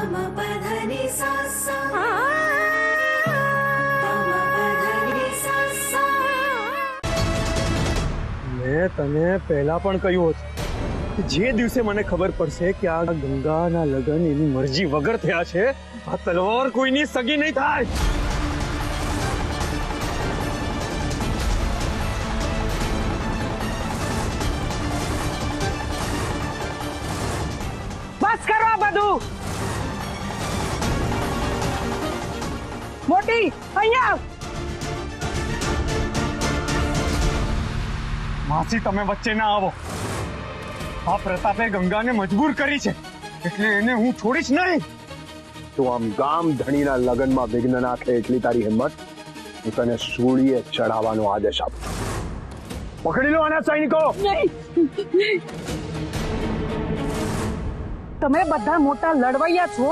મેં તને પહેલા પણ કહ્યું હતું કે જે દિવસે મને ખબર પડશે કે આ ગંગાના લગ્ન એની મરજી વગર થયા છે, આ તલવાર કોઈની સગી નહીં થાય. બસ કરો આ બધું. મોટી અહીંયા આવ. માસી તમે વચ્ચે ના આવો. આ પ્રતાપે ગંગાને મજબૂર કરી છે એટલે એને હું છોડીશ નહીં. તું આમ ગામ ધણીના લગ્નમાં વિઘ્ન નાખે એટલી તારી હિંમત? હું તને સૂળીએ ચડાવવાનો આદેશ આપું. પકડી લો આના સૈનિકો. તમે બધા મોટા લડવૈયા છો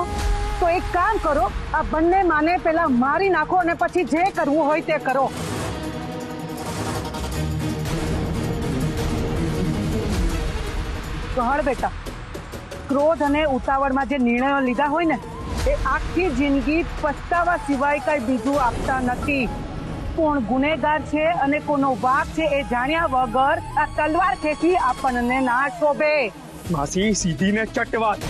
તો એક કામ કરો, આ બંને માને પેલા મારી નાખો અને પછી જે કરવું હોય તે કરો. કહળ બેટા, ક્રોધ અને ઉતાવળમાં જે નિર્ણયો લીધા હોય ને એ આખી જિંદગી પછતાવા સિવાય કઈ બીજું આપતા નથી. કોણ ગુનેગાર છે અને કોનો વાંક છે એ જાણ્યા વગર આ તલવાર ખેંચી આપણને ના શોભે. માસી સીધી ને ચટ વાત.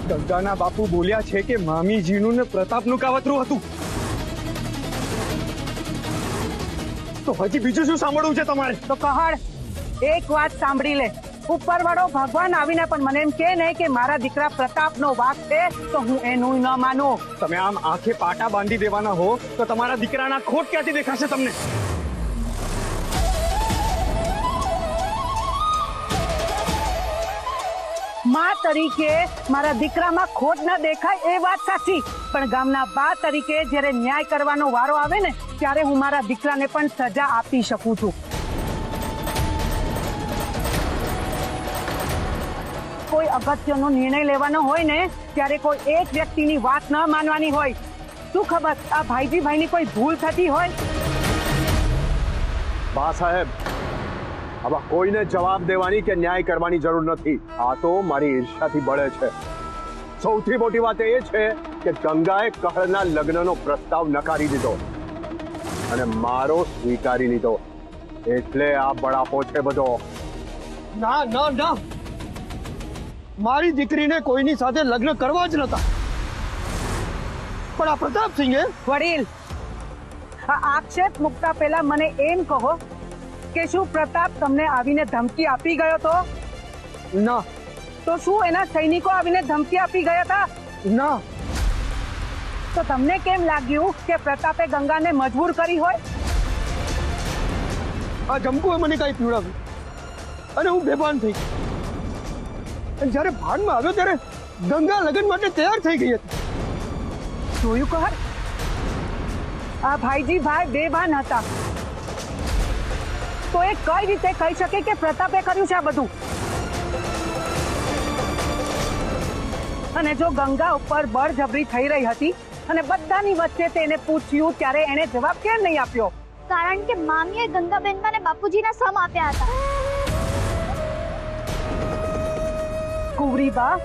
ગંગાના બાપુ બોલ્યા છે કે મામીજીનું ને પ્રતાપનું કાવતરું હતું. તો હજી બીજું શું સાંભળવું છે તમારે? તો કહળ, એક વાત સાંભળી લે. ઉપરવાળો ભગવાન આવીને પણ મને એમ કે નહીં કે મારા દીકરા પ્રતાપનો વાંક છે તો હું એનું ન માનું. તમે આમ આંખે પાટા બાંધી દેવાના હો તો તમારા દીકરાના ખોટ ક્યાંથી દેખાશે તમને? માં તરીકે મારા દીકરામાં ખોટ ન દેખાય એ વાત સાચી, પણ ગામના બા તરીકે જ્યારે ન્યાય કરવાનો વારો આવે ને ત્યારે હું મારા દીકરાને પણ સજા આપી શકું છું. કોઈ અગત્યનો નિર્ણય લેવાનો હોય ને ત્યારે કોઈ એક વ્યક્તિની વાત ન માનવાની હોય. શું ખબર આ ભાઈજી ભાઈની કોઈ ભૂલ થતી હોય? બા સાહેબ, આવા કોઈને જવાબ દેવાની કે ન્યાય કરવાની જરૂર નથી. આ તો મારી ઈર્ષ્યાથી બળે છે. સૌથી મોટી વાત એ છે કે ગંગાએ કહળના લગ્નનો પ્રસ્તાવ નકારી દીધો અને મારો સ્વીકારી લીધો, એટલે આ બળાપો છે બધો. ના ના ના, મારી દીકરીને કોઈની સાથે લગ્ન કરવા જ નતા. પણ આ પ્રતાપસિંહે વડીલ, આ આક્ષેપ મુકતા પહેલા મને એમ કહો કે શું પ્રતાપ તમને આવીને ધમકી આપી ગયો તો? ના. તો શું એના સૈનિકો આવીને ધમકી આપી ગયા હતા? ના. તો તમને કેમ લાગ્યું કે પ્રતાપે ગંગાને મજબૂર કરી હોય? આ જમકુએ મને કઈ પીવડાવ્યું અને હું બેભાન થઈ. અને જ્યારે ભાનમાં આવ્યો ત્યારે ગંગા લગ્ન માટે તૈયાર થઈ ગઈ હતી. જોયું કહર, આ ભાઈજી ભાઈ બેભાન હતા તો એ કઈ રીતે કહી શકે કે પ્રતાપે કર્યું છે આ બધું? અને જો ગંગા ઉપર બળજબરી થઈ રહી હતી અને બધાની વચ્ચે તેને પૂછ્યું ત્યારે એને જવાબ કેમ નહીં આપ્યો? કારણ કે મામીએ ગંગાબેનને બાપુજીના સમ આપ્યા હતા. કુંવરી બા,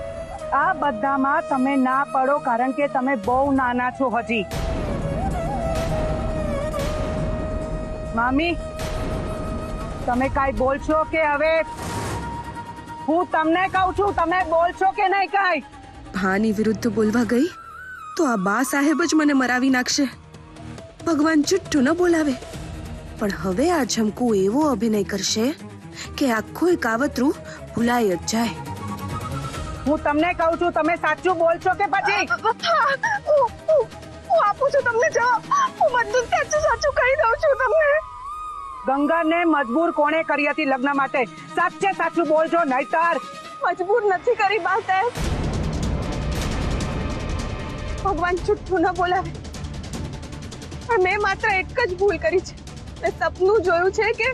આ બધામાં તમે ના પડો કારણ કે તમે બહુ નાના છો હજી. મામી, તમે કાઈ બોલશો કે હવે હું તમને કહું છું તમે બોલશો કે નહીં? કાઈ ભાની વિરુદ્ધ બોલવા ગઈ તો આ બા સાહેબ જ મને મરાવી નાખશે. ભગવાન ચુટ્ટું ન બોલાવે. પણ હવે આ જમકુ એવો અભિનય કરશે કે આખું કાવતરું ભૂલાઈ જ જાય. હું તમને કહું છું તમે સાચું બોલશો કે પછી? હું આપું છું તમને જવાબ. હું બધું સાચું કહી દઉં છું તમને. ગંગાને મજબૂર કોણે કરી હતી લગ્ન માટે? સાચે સાચું બોલજો નહીતર. મજબૂર નથી કરી બા સાહેબ. ભગવાન ચુટ્ટું ન બોલાવે. પણ મેં માત્ર એક જ ભૂલ કરી છે. મેં સપનું જોયું છે કે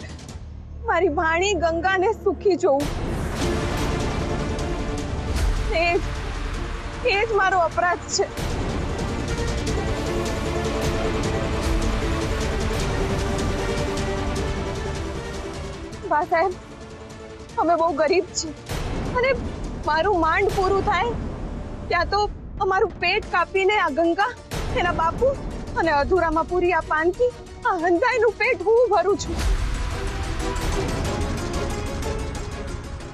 મારી ભાણી ગંગાને સુખી જોઉં. એ જ મારો અપરાધ છે. બા સાહેબ, અમે બહુ ગરીબ છીએ અને મારું માંડ પૂરું થાય ત્યાં તો અમારું પેટ કાપીને આ ગંગા, એના બાપુ અને અધૂરામાં પૂરી આ પાનથી આ હંધાઈનું પેટ હું ભરું છું.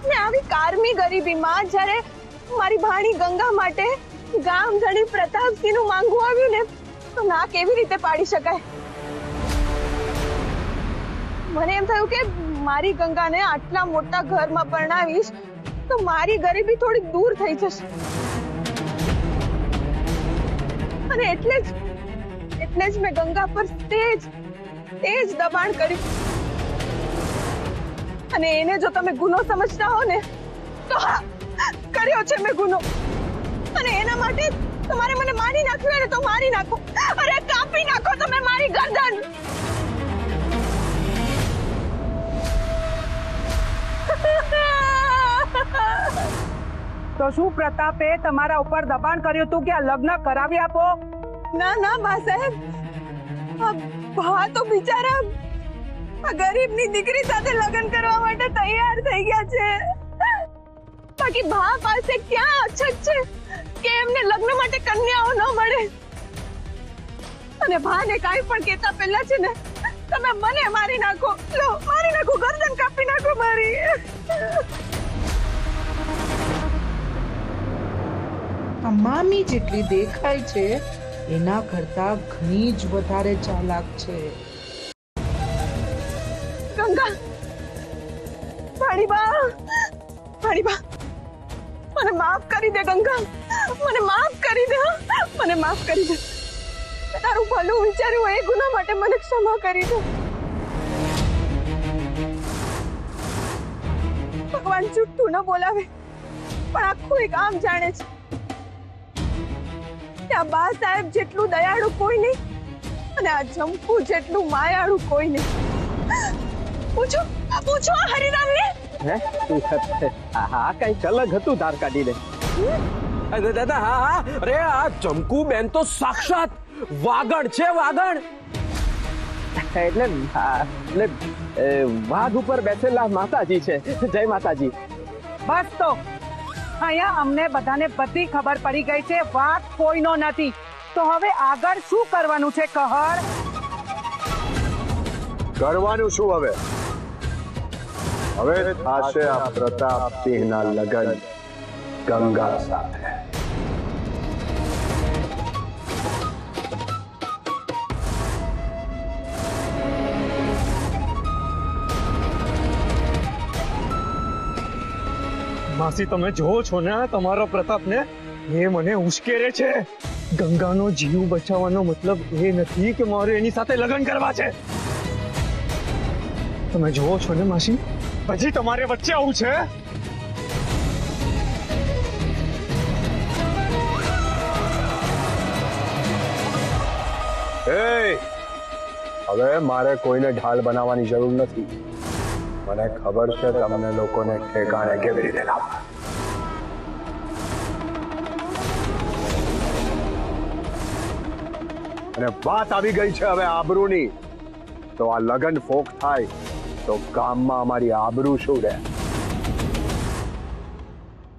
ને આવી કારમી ગરીબીમાં જ્યારે મારી ભાણી ગંગા માટે ગામ ધણી પ્રતાપસિંહનું માંગવું આવ્યું ને, તો ના કેવી રીતે પાડી શકાય? મને એમ થયું કે મારી ગંગાને આટલા મોટા ઘરમાં પરણાવીશ તો મારી ગરીબી થોડી દૂર થઈ જશે. અને એટલે જ મેં ગંગા પર તેજ દબાણ કર્યું. અને એને જો તમે ગુનો સમજતા હો ને, તો હા, કર્યો છે મેં ગુનો. અને એના માટે તમારે મને મારી નાખ્યું એને તો મારી નાખો. અરે કાપી નાખો તમે મારી ગરદન. તો શું પ્રતાપે તમારા ઉપર દબાણ કર્યું હતું કે આ લગ્ન કરાવી આપો? ના બા સાહેબ, ભા તો બિચારા આ ગરીબની દીકરી સાથે લગ્ન કરવા માટે તૈયાર થઈ ગયા છે. બાકી ભા પાસે ક્યાં અછત છે કે એમને લગ્ન માટે કન્યાઓ ન મળે? અને ભાને કાઈ પણ કહેતા પહેલા છે ને, તમે મને મારી નાખો. લો, મારી નાખો, ગરદન કાપી નાખો મારી. આ મામી જેટલી દેખાય છે એના કરતા ઘણી જ વધારે ચાલાક છે. ગંગા, ભાણીબા, મને માફ કરી દે ગંગા, મને માફ કરી દે, મને માફ કરી દે. તારું ભલું વિચાર્યું એ ગુના માટે મને ક્ષમા કરી દે. ભગવાન જુઠ્ઠું ન બોલાવે, પણ આખું એક આમ જાણે છે કે આ બા સાહેબ જેટલું દયાળુ કોઈ નહીં અને આ જમકુ જેટલું માયાળુ કોઈ નહીં. પૂછો આ હરિરામને. હા, કઈક અલગ હતું ધાર કાઢીને. દાદા, હા, અરે આ ચમકુ બેન તો સાક્ષાત વાગણ છે, વાગણ. એટલે વાઘ ઉપર બેસેલા માતાજી છે. જય માતાજી. બસ તો અહીંયા અમને બધાને બધી ખબર પડી ગઈ છે, વાત કોઈનો નથી. તો હવે આગળ શું કરવાનું છે કહર? કરવાનું શું હવે? હવે થશે આ પ્રતાપસિંહના લગ્ન ગંગા સાથે. માસી, તમે જોવો છો ને તમારો પ્રતાપને, એ મને ઉશ્કેરે છે. ગંગાનો જીવ બચાવવાનો મતલબ એ નથી કે મારે એની સાથે લગ્ન કરવા છે. તમે જોવો છો ને માસી, હજી તમારે વચ્ચે આવું છે. હવે મારે કોઈને ઢાલ બનાવવાની જરૂર નથી. મને ખબર છે તમને લોકોને ઠેકાણે કેવી રીતે લાવવા. અને વાત આવી ગઈ છે હવે આબરૂની, તો આ લગન ફોક થાય તો ગામમાં અમારી આબરૂ શું રહે?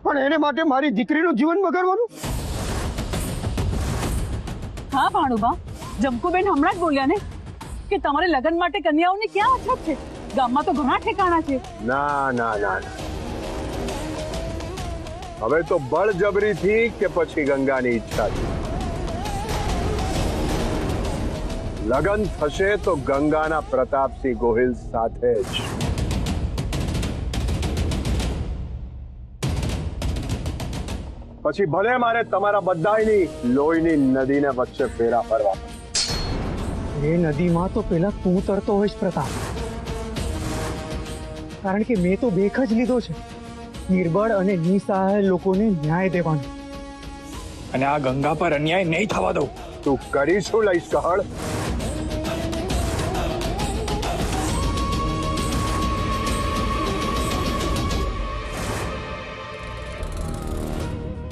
પણ એને માટે મારી દીકરીનું જીવન બગાડવાનું? હા ભાણુબા, જમકુબેન હમણાં જ બોલ્યા ને કે તમારે લગ્ન માટે કન્યાઓની ક્યાં અછત છે? ગામમાં તો ઘણા ઠેકાણા છે. ના. હવે તો બળજબરીથી કે પછી ગંગાની ઈચ્છાથી લગન થશે તો ગંગાના પ્રતાપસિંહ ગોહિલ સાથે જ. પછી ભલે મારે તમારા બધાયની લોહીની નદીને વચ્ચે ફેરા ફરવા. એ નદીમાં તો પેલા તું તરતો હોઈશ પ્રતાપ, કારણ કે મેં તો બેખ જ લીધો છે નિર્બળ અને નિસહાય લોકોને ન્યાય દેવાનો. અને આ ગંગા પર અન્યાય નહીં થવા દઉં. તું કરી શું લઈશ કહળ?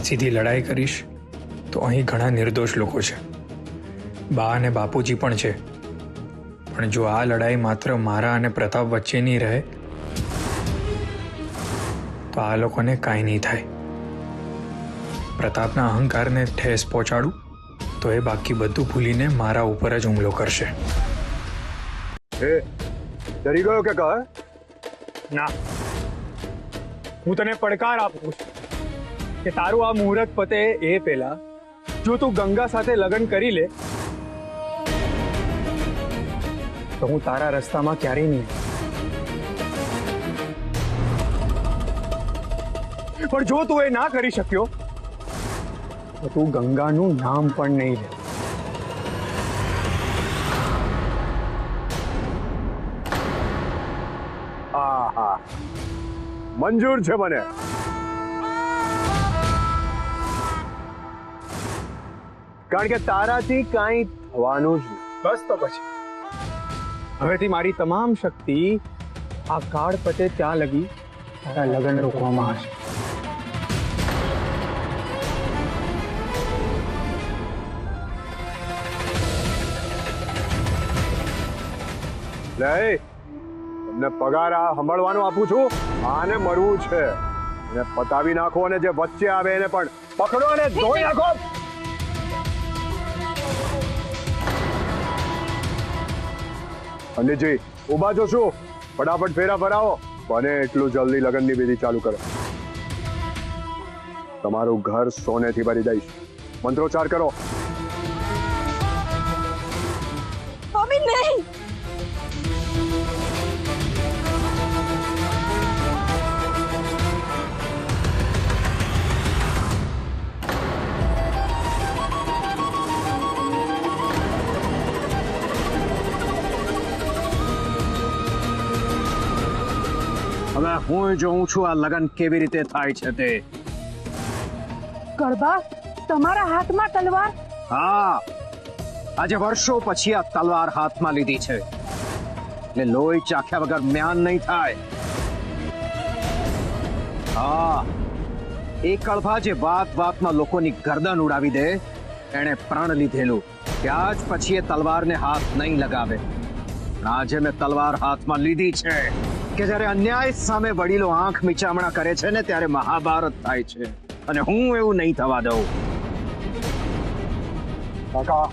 સીધી લડાઈ કરીશ તો અહીં ઘણા નિર્દોષ લોકો છે, બા અને બાપુજી પણ છે. પણ જો આ લડાઈ માત્ર મારા અને પ્રતાપ વચ્ચેની રહે તો આ લોકોને કાંઈ નહીં થાય. પ્રતાપના અહંકારને ઠેસ પહોંચાડું તો એ બાકી બધું ભૂલીને મારા ઉપર જ હુમલો કરશે. એ ડરી ગયો કે કહે? ના, હું તને પડકાર આપું છું કે તારું આ મુહૂર્ત પતે એ પહેલા જો તું ગંગા સાથે લગ્ન કરી લે તો હું તારા રસ્તામાં ક્યારેય નહીં આવું. પણ જો તું એ ના કરી શક્યો તો તું ગંગાનું નામ પણ નહીં લે. આહા, મંજૂર છે મને. કારણ કે તારાથી કાંઈ થવાનું જ નહીં. બસ તો પછી હવેથી મારી તમામ શક્તિ આ કાળ પતે ત્યાં લગી તારા લગ્ન રોકવામાં હશે. લે તમને પગાર આ સંભાળવાનું આપું છું. આને મરવું છે એને પતાવી નાખો અને જે વચ્ચે આવે એને પણ પકડો અને ધોઈ નાખો. પંડિતજી ઉભા છો શું? ફટાફટ ફેરા ફરાવો. બને એટલું જલ્દી લગ્નની વિધિ ચાલુ કરો. તમારું ઘર સોનેથી ભરી દઈશ. મંત્રોચ્ચાર કરો. મમ્મી નહીં. હવે હું જોઉં છું આ લગન કેવી રીતે થાય છે તે. ગરબા તમારા હાથમાં તલવાર? હા, આજે વર્ષો પછી આ તલવાર હાથમાં લીધી છે એટલે લોહી ચાખ્યા વગર મ્યાન નહીં થાય. હા, એ કળભા જે વાત વાતમાં લોકોની ગરદન ઉડાવી દે એણે પ્રણ લીધેલું ત્યાર જ પછી એ તલવારને હાથ નહીં લગાવે. આજે મેં તલવાર હાથમાં લીધી છે કે જ્યારે અન્યાય સામે વડીલો આંખ મીચામણા કરે છે ને ત્યારે મહાભારત થાય છે અને હું એવું નહીં થવા દઉં. કાકા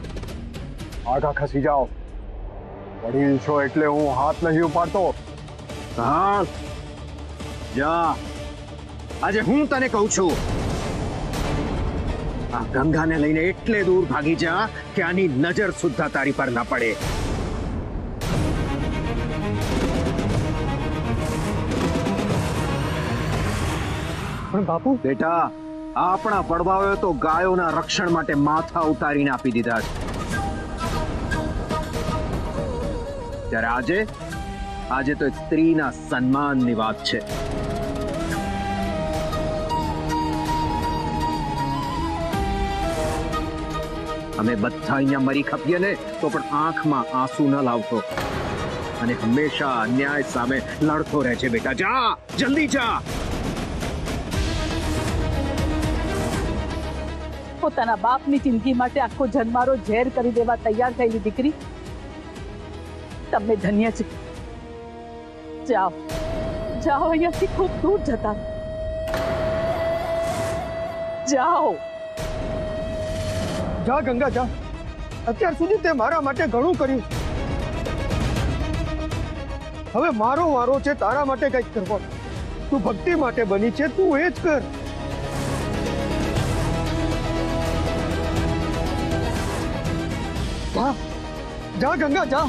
આગા ખસી જાઓ. વડીલ છો એટલે હું હાથ નહીં ઉપાડતો. હા, જા. આજે હું તને કહું છું આ ગંગાને લઈને એટલે દૂર ભાગી જા કે આની નજર સુદ્ધા તારી પર ના પડે. પણ બાપુ, બેટા, આપણા પડવાઓએ તો ગાયોના રક્ષણ માટે માથા ઉતારીને આપી દીધા છે. ત્યારે આજે તો સ્ત્રીના સન્માનની વાત છે. અમે બધા અહીંયા મરી ખપીએ ને તો પણ આંખમાં આંસુ ન લાવતો અને હંમેશા અન્યાય સામે લડતો રહે છે. બેટા જા, જલ્દી જા. પોતાના બાપની જિંદગી માટે આખો જન્મારો ઝેર કરી દેવા તૈયાર થયેલી દીકરી તમને ધન્ય છે. જાઓ જાઓ, અહીંયાથી ખૂબ દૂર જતા જાઓ. જા ગંગા જા. અત્યાર સુધી તે મારા માટે ઘણું કર્યું. હવે મારો વારો છે તારા માટે કંઈક કરવાનો. તું ભક્તિ માટે બની છે, તું એ જ કર. જા જા ગંગા જા.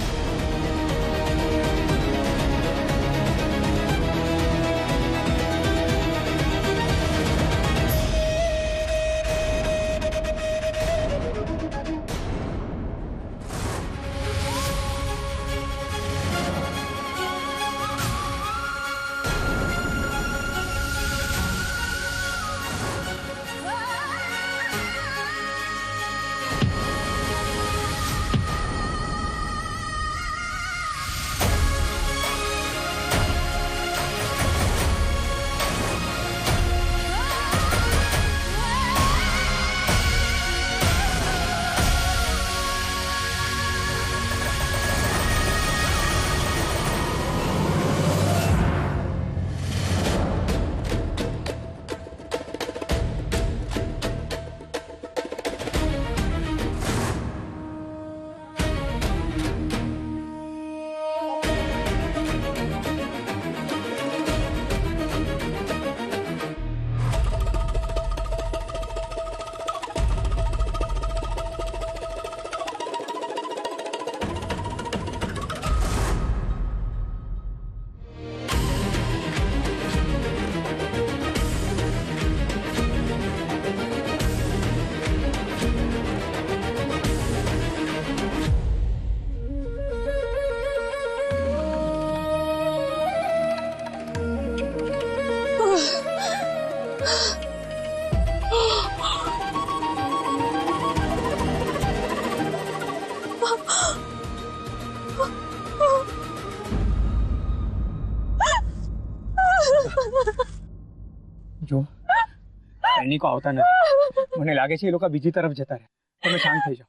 સૈનિકો આવતા નથી. મને લાગે છે એ લોકો બીજી તરફ જતા રહે. તમે શાંત થઈ જાઓ.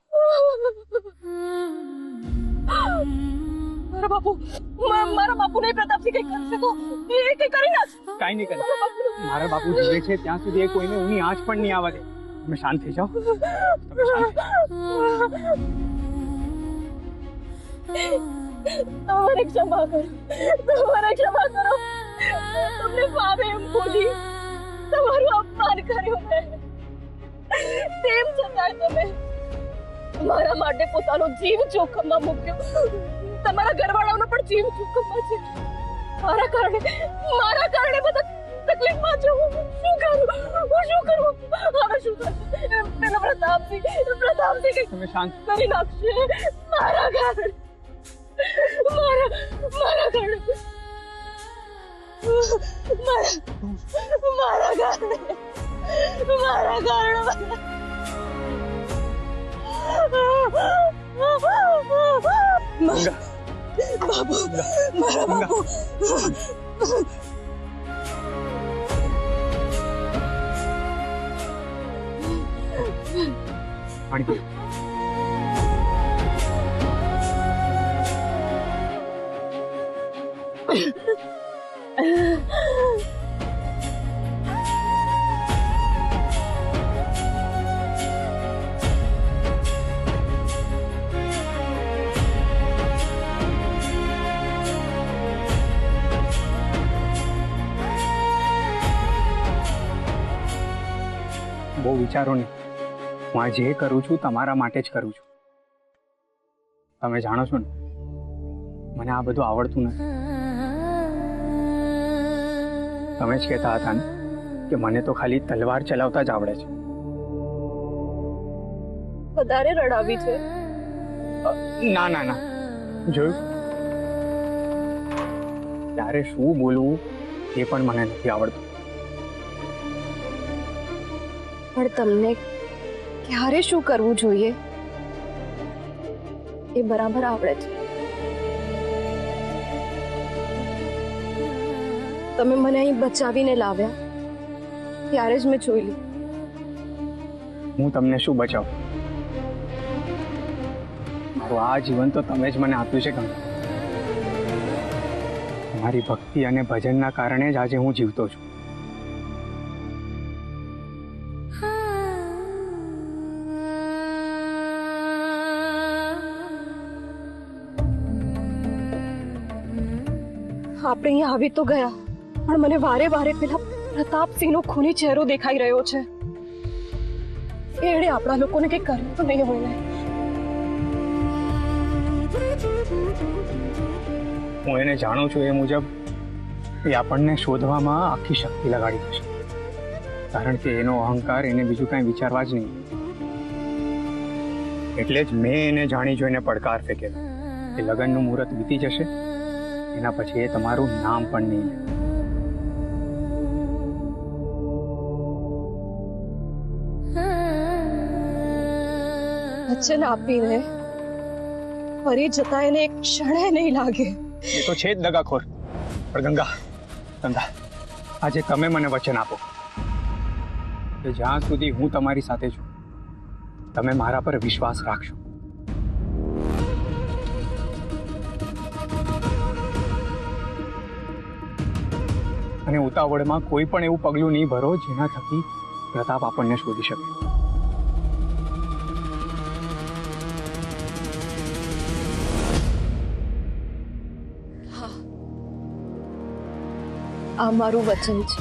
મારા બાપુ નહીં પ્રતાપસિંહ કઈ કરશે તો એ કઈ કરી નાખ. કાંઈ નહીં કરે. મારા બાપુ જીવે છે ત્યાં સુધી એ કોઈને ઊની આંચ પણ નહીં આવવા દે. તમે શાંત થઈ જાઓ. તમે શાંત થઈ જાઓ. મને ક્ષમા કરો, મને ક્ષમા કરો. તમને ફાવે એમ બોલી તમારું અપમાન કર્યું મેં. તેમ છતાં તમે મારા માટે પોતાનો જીવ જોખમમાં મૂક્યો. તમારા ઘરવાળાનો પણ જીવ જોખમમાં છે. મારા કારણે બધા તકલીફમાં છે. હું શું કરું? હવે શું કરું? પેલો પ્રતાપસિંહ તમે શાંત. કરી નાખશે મારા કારણે. મારા કારણે બાબુ, મારા બાબુ. પાણી પીઓ. બહુ વિચારો નહીં. હું આ જે કરું છું તમારા માટે જ કરું છું. તમે જાણો છો ને મને આ બધું આવડતું નથી. તમે જ કહેતા હતા ને કે મને તો ખાલી તલવાર ચલાવતા જ આવડે છે. વધારે રડાવી છે. ના ના ના, જોયું ત્યારે શું બોલવું એ પણ મને નથી આવડતું. પણ તમને ક્યારે શું કરવું જોઈએ એ બરાબર આવડે છે. તમે મને અહીં બચાવીને લાવ્યા ત્યારે જ મેં જોઈ લીધું. હું તમને શું બચાવું? મારું આ જીવન તો તમે જ મને આપ્યું છે ગંગા. તમારી ભક્તિ અને ભજનના કારણે જ આજે હું જીવતો છું. આપણે અહીં આવી તો ગયા પણ મને વારે વારે પેલા પ્રતાપસિંહનો ખૂની ચહેરો દેખાઈ રહ્યો છે. એણે આપણા લોકોને કંઈ કર્યું તો નહીં હોય ને? હું એને જાણું છું એ મુજબ એ આપણને શોધવામાં આખી શક્તિ લગાડી દેશે. કારણ કે એનો અહંકાર એને બીજું કાંઈ વિચારવા જ નહીં. એટલે જ મેં એને જાણી જોઈને પડકાર ફેંકેલો કે લગ્નનું મુહૂર્ત વીતી જશે એના પછી એ તમારું નામ પણ નહીં લે. વચન આપીને ફરી જતા એને એક ક્ષણે નહીં લાગે. એ તો છે જ દગાખોર. પણ ગંગા આજે તમે મને વચન આપો કે જ્યાં સુધી હું તમારી સાથે છું તમે મારા પર વિશ્વાસ રાખશો. અને ઉતાવળમાં કોઈ પણ એવું પગલું નહીં ભરો જેના થકી પ્રતાપ આપણને શોધી શકે. આ મારું વચન છે.